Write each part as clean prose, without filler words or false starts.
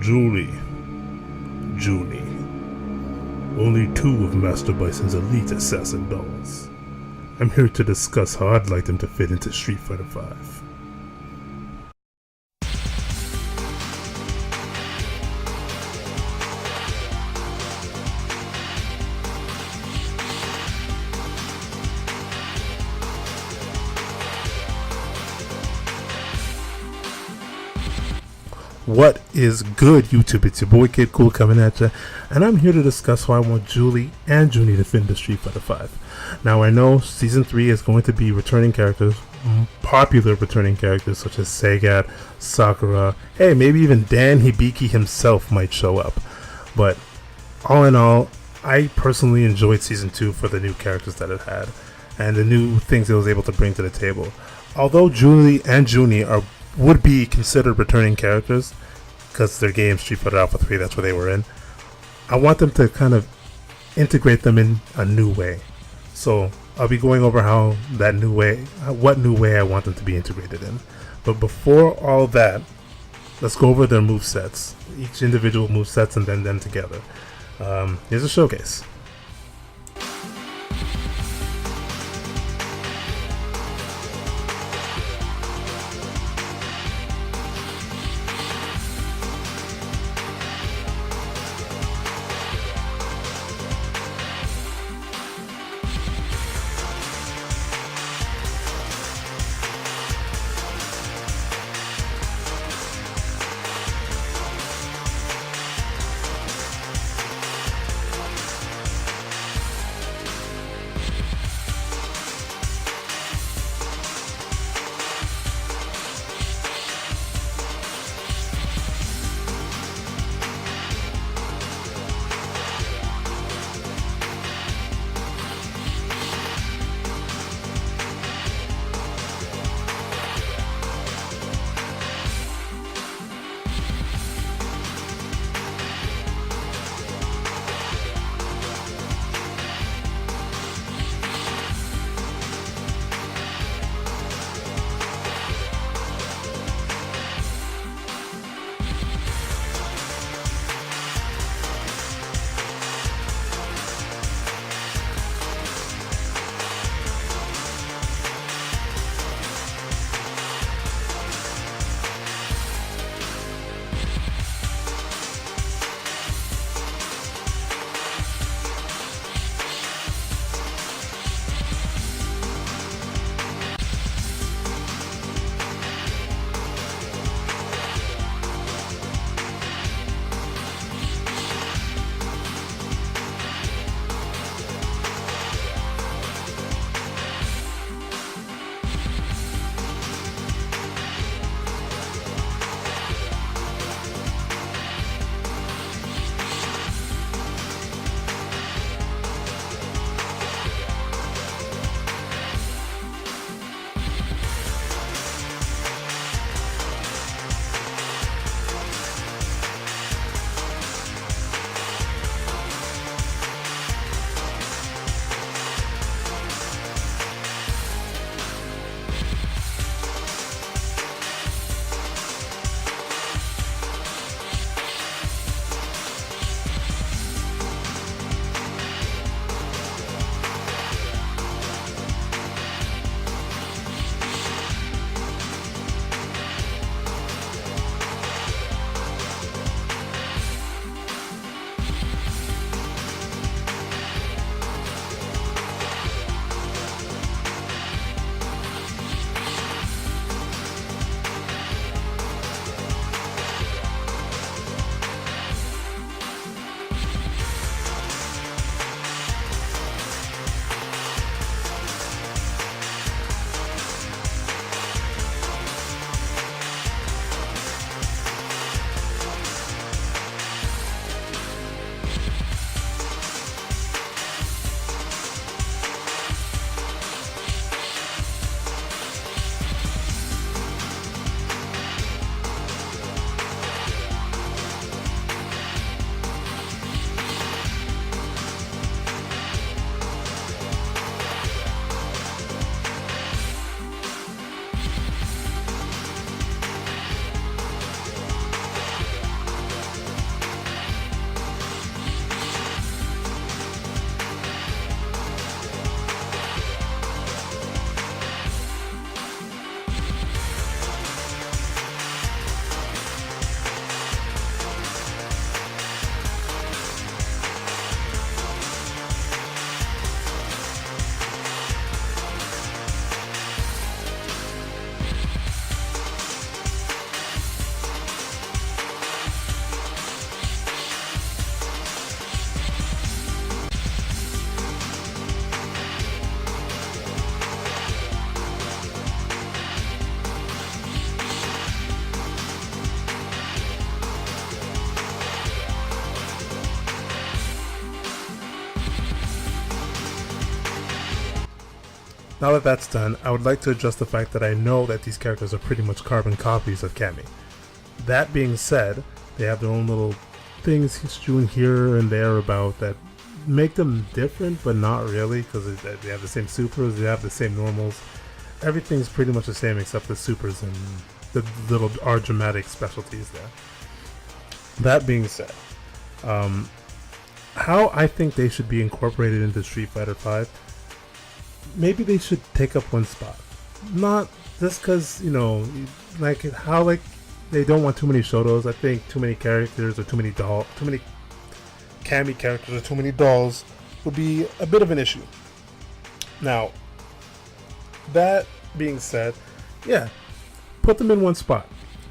Juli Juni. Only two of Master Bison's elite assassin dolls. I'm here to discuss how I'd like them to fit into Street Fighter V. What is good, YouTube? It's your boy Kid Cool coming at you, and I'm here to discuss how I want Juli and Juni to fit into Street Fighter V. Now, I know Season 3 is going to be returning characters, popular returning characters such as Sagat, Sakura, hey, maybe even Dan Hibiki himself might show up. But all in all, I personally enjoyed Season 2 for the new characters that it had, and the new things it was able to bring to the table. Although Juli and Juni would be considered returning characters because their game Street Fighter Alpha 3, that's where they were in, I want them to kind of integrate them in a new way. So I'll be going over what new way I want them to be integrated in. But before all that, let's go over their movesets, each individual movesets, and then them together. Here's a showcase. Now that that's done, I would like to address the fact that I know that these characters are pretty much carbon copies of Cammy. That being said, they have their own little things strewn here and there about that make them different, but not really, because they have the same supers, they have the same normals. Everything's pretty much the same except the supers and the little are dramatic specialties there. That being said, how I think they should be incorporated into Street Fighter V, maybe they should take up one spot. Not just because, you know, like how like they don't want too many Shotos. I think too many characters or too many Cammy characters or too many dolls would be a bit of an issue. Now, that being said, yeah, put them in one spot.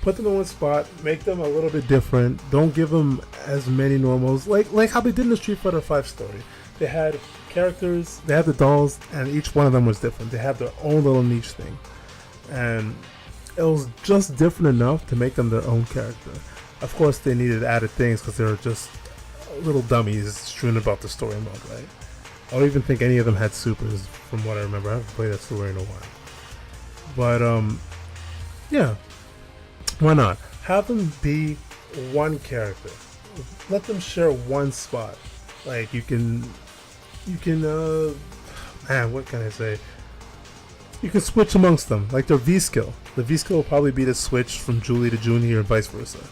Put them in one spot, make them a little bit different. Don't give them as many normals, like how they did in the Street Fighter V story. They had characters, they had the dolls, and each one of them was different. They had their own little niche thing, and it was just different enough to make them their own character. Of course, they needed added things because they were just little dummies strewn about the story mode, right? I don't even think any of them had supers, from what I remember. I haven't played that story in a while, but yeah. Why not? Have them be one character. Let them share one spot. Like you can man, what can I say? You can switch amongst them. Like their V skill. The V skill will probably be the switch from Juli to Juni or vice versa.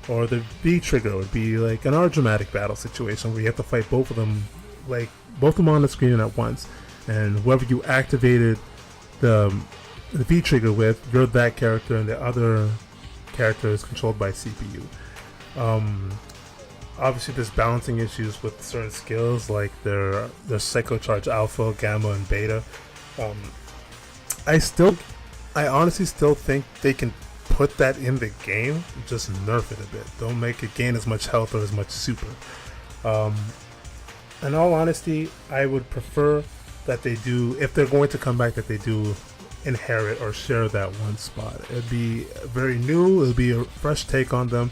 Or the V trigger would be like an dramatic battle situation where you have to fight both of them, like both of them on the screen at once. And whoever you activated the V trigger with, you're that character, and the other character is controlled by CPU. Obviously there's balancing issues with certain skills like their Psycho Charge Alpha, Gamma, and Beta. I honestly still think they can put that in the game, just nerf it a bit. Don't make it gain as much health or as much super. In all honesty, I would prefer that they do, if they're going to come back, that they do inherit or share that one spot. It'd be very new, it'll be a fresh take on them.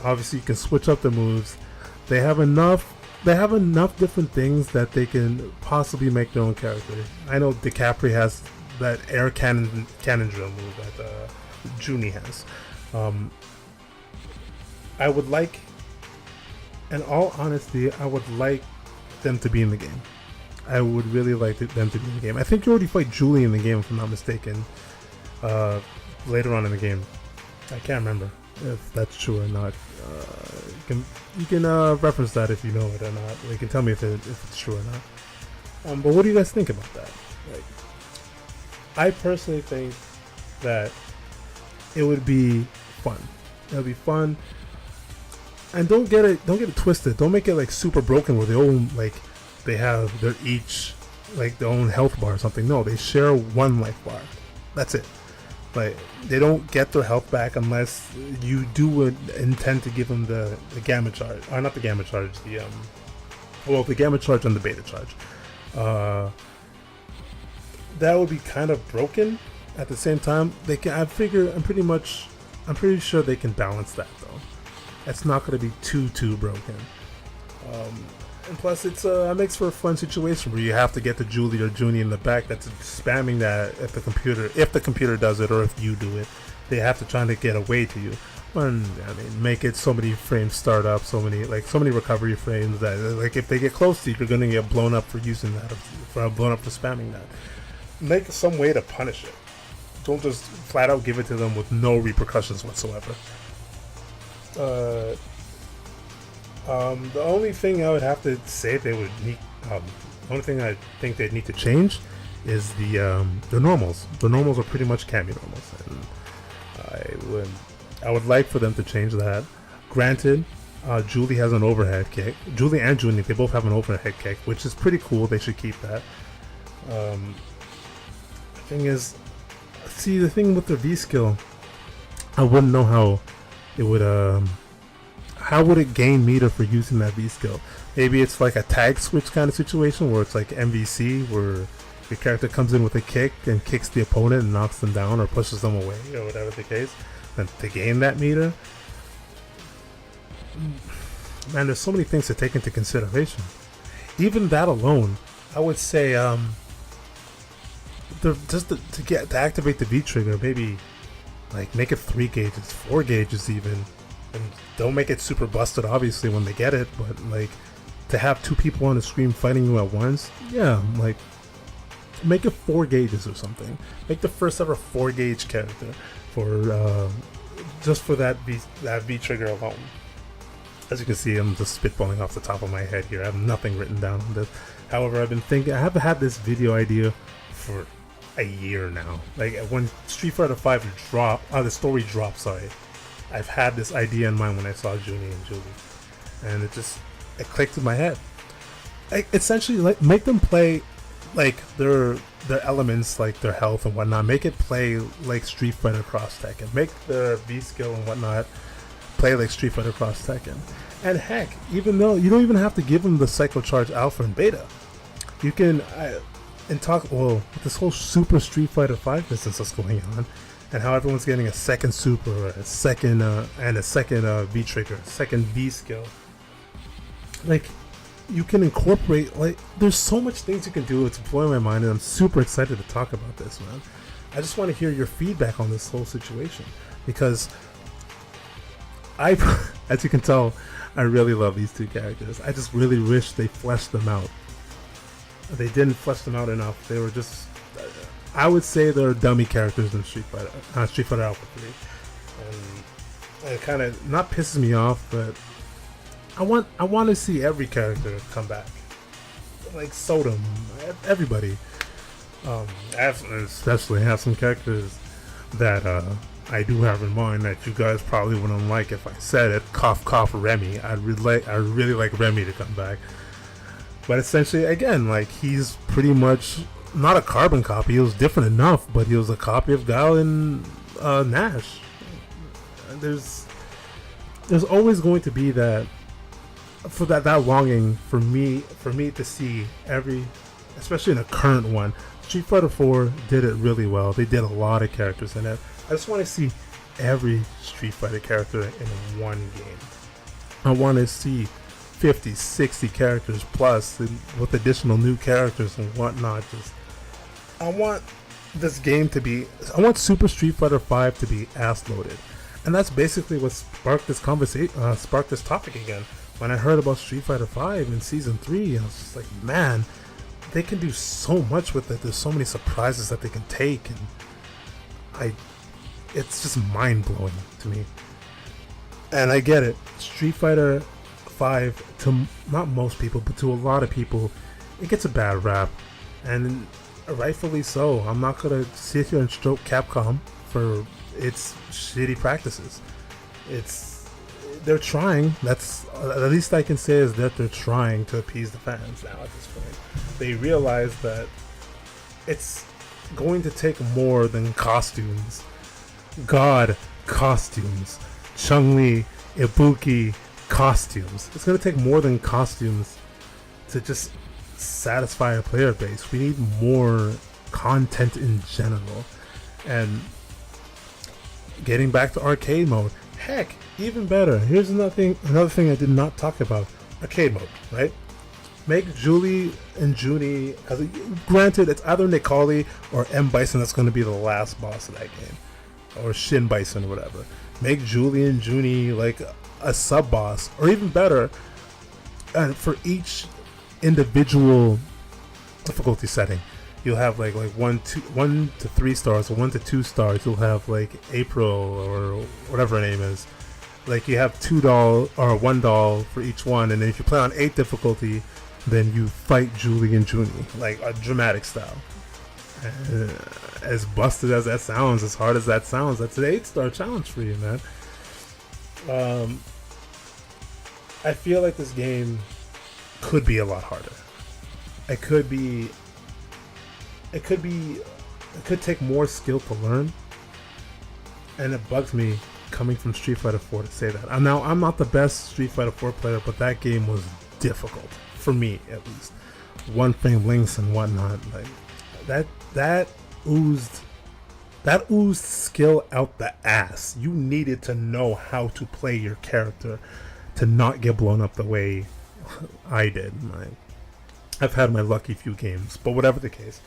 Obviously you can switch up the moves. They have enough different things that they can possibly make their own character. I know DiCaprio has that air cannon drill move that Juni has. I would like, in all honesty, I would like them to be in the game. I would really like them to be in the game. I think you already fight Juli in the game, if I'm not mistaken. Later on in the game, I can't remember if that's true or not. You can reference that if you know it or not. You can tell me if it's true or not. But what do you guys think about that? Like, I personally think that it would be fun. It would be fun, and don't get it twisted. Don't make it like super broken where they have their each like their own health bar or something. No, they share one life bar. That's it. Like they don't get their health back unless you do intend to give them the gamma charge, or not the gamma charge, the gamma charge and the beta charge. That would be kind of broken. At the same time, they can. I'm pretty sure they can balance that though. It's not going to be too broken. And plus, it makes for a fun situation where you have to get the Juli or Juni in the back that's spamming that if the computer does it, or if you do it, they have to try to get away to you. And I mean, make it so many frames start up, so many recovery frames that like if they get close to you, you're gonna get blown up for using that, for spamming that. Make some way to punish it. Don't just flat out give it to them with no repercussions whatsoever. The only thing I would have to say they would need, the only thing I think they'd need to change is the normals. The normals are pretty much Cammy normals, and I would like for them to change that. Granted, Juli has an overhead kick. Juli and Juni, they both have an overhead kick, which is pretty cool. They should keep that. The thing is, see, the thing with the V skill, I wouldn't know how it would how would it gain meter for using that V skill? Maybe it's like a tag switch kind of situation where it's like MVC, where your character comes in with a kick and kicks the opponent and knocks them down or pushes them away or whatever the case, and to gain that meter. Man, there's so many things to take into consideration. Even that alone, I would say to activate the V trigger, maybe like make it 3 gauges, 4 gauges even, and don't make it super busted obviously when they get it, but like to have 2 people on the screen fighting you at once, yeah, like make it 4 gauges or something. Make the first ever 4 gauge character for just for that V trigger alone. As you can see, I'm just spitballing off the top of my head here. I have nothing written down on this. However, I've been thinking, I have had this video idea for a year now. Like when Street Fighter V the story dropped, sorry. I've had this idea in mind when I saw Juni and Juli. And it clicked in my head. Essentially, like, make them play like their elements, like their health and whatnot. Make it play like Street Fighter Cross Tekken. Make the V skill and whatnot play like Street Fighter Cross Tekken. And heck, even though you don't even have to give them the Psycho Charge Alpha and Beta, you can with this whole Super Street Fighter V business that's going on, and how everyone's getting a second Super, a second V trigger, second V skill. Like, you can incorporate, like, there's so much things you can do. It's blowing my mind, and I'm super excited to talk about this, man. I just want to hear your feedback on this whole situation, because as you can tell, I really love these 2 characters. I just really wish they fleshed them out. They didn't flesh them out enough. They were just, I would say they're dummy characters in Street Fighter Alpha 3. And it kind of not pisses me off, but I want to see every character come back. Like Sodom, everybody. I especially have some characters that I do have in mind that you guys probably wouldn't like if I said it. Cough cough Remy. I really like Remy to come back. But essentially, again, like, he's pretty much not a carbon copy. He was different enough, but he was a copy of Guile and Nash. There's always going to be that longing for me to see every, especially in a current one. Street Fighter 4 did it really well. They did a lot of characters in it. I just want to see every Street Fighter character in one game. I want to see 50, 60 characters plus with additional new characters and whatnot. I want this game to be, I want Super Street Fighter 5 to be ass loaded. And that's basically what sparked this conversation, sparked this topic again. When I heard about Street Fighter 5 in Season 3, I was just like, man, they can do so much with it. There's so many surprises that they can take, and it's just mind-blowing to me. And I get it. Street Fighter 5, to not most people, but to a lot of people, it gets a bad rap. And rightfully so. I'm not going to sit here and stroke Capcom for its shitty practices. They're trying. That's the least I can say, is that they're trying to appease the fans now at this point. They realize that it's going to take more than costumes. God, costumes. Chun-Li, Ibuki, costumes. It's going to take more than costumes to just satisfy a player base. We need more content in general. And getting back to arcade mode, heck, even better. Here's another thing I did not talk about. Arcade mode, right? Make Juli and Juni, granted, it's either Nikali or M. Bison that's going to be the last boss of that game, or Shin Bison or whatever. Make Juli and Juni like a sub boss, or even better, and for each individual difficulty setting, you'll have like 1 to 3 stars or 1 to 2 stars. You'll have like April or whatever her name is. Like, you have $2 or $1 for each one, and then if you play on 8 difficulty, then you fight Juli and Juni, like a dramatic style. As busted as that sounds, as hard as that sounds, that's an 8-star challenge for you, man. I feel like this game could be a lot harder. It could take more skill to learn, and it bugs me coming from Street Fighter 4 to say that. I'm not the best Street Fighter 4 player, but that game was difficult for me, at least. One thing, links and whatnot, like that oozed skill out the ass. You needed to know how to play your character to not get blown up the way I did. I've had my lucky few games, but whatever the case,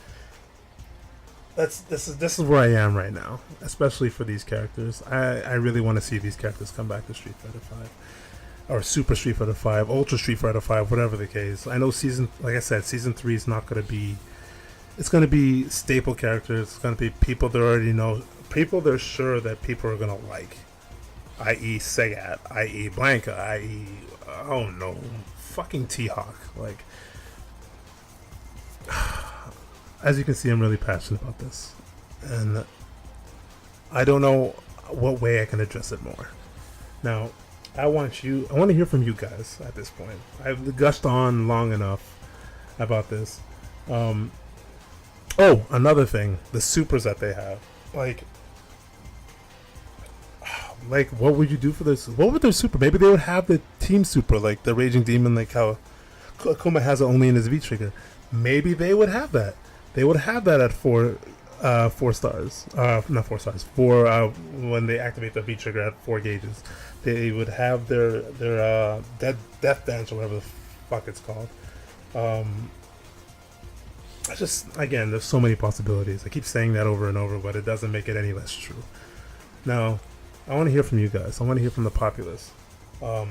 this is where I am right now, especially for these characters. I really want to see these characters come back to Street Fighter 5 or Super Street Fighter 5, Ultra Street Fighter 5, whatever the case. I know like I said, season 3 is not going to be. It's going to be staple characters. It's going to be people that already know, people they're sure that people are going to like, i.e. Sagat, i.e. Blanca, i.e. oh no, fucking T.Hawk. Like, as you can see, I'm really passionate about this, and I don't know what way I can address it more. Now, I want to hear from you guys at this point. I've gushed on long enough about this. Oh, another thing, the supers that they have, like what would you do for this? What would their super? Maybe they would have the team super, like the Raging Demon, like how Akuma has it only in his V trigger. Maybe they would have that. They would have that at 4 stars. Not 4 stars. When they activate the V trigger at 4 gauges, they would have their death dance or whatever the fuck it's called. Again, there's so many possibilities. I keep saying that over and over, but it doesn't make it any less true. Now, I want to hear from you guys. I want to hear from the populace. Who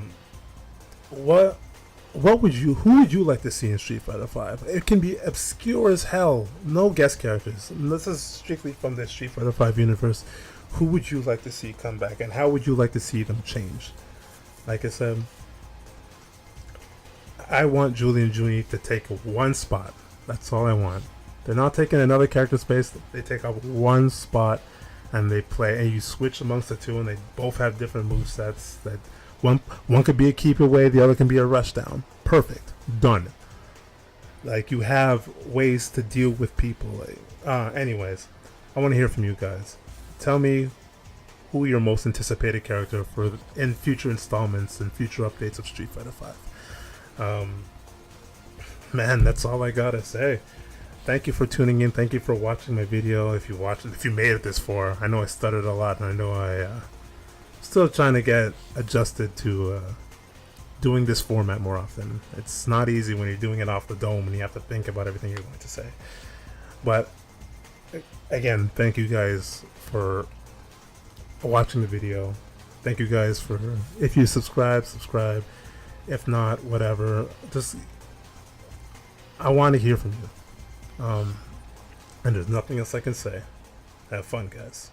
would you like to see in Street Fighter 5? It can be obscure as hell. No guest characters. This is strictly from the Street Fighter 5 universe. Who would you like to see come back, and how would you like to see them change? Like I said, I want Juli Juni to take one spot. That's all I want. They're not taking another character space. They take up one spot and they play, and you switch amongst the two, and they both have different movesets. That one could be a keep away, the other can be a rush down. Perfect. Done. Like, you have ways to deal with people. Anyways, I want to hear from you guys. Tell me who your most anticipated character in future installments and future updates of Street Fighter 5. Man, that's all I gotta say. Thank you for tuning in. Thank you for watching my video. If you made it this far, I know I stuttered a lot, and I know I still trying to get adjusted to doing this format more often. It's not easy when you're doing it off the dome and you have to think about everything you're going to say. But again, thank you guys for watching the video. Thank you guys for, if you subscribe. If not, whatever. Just, I want to hear from you. And there's nothing else I can say. Have fun, guys.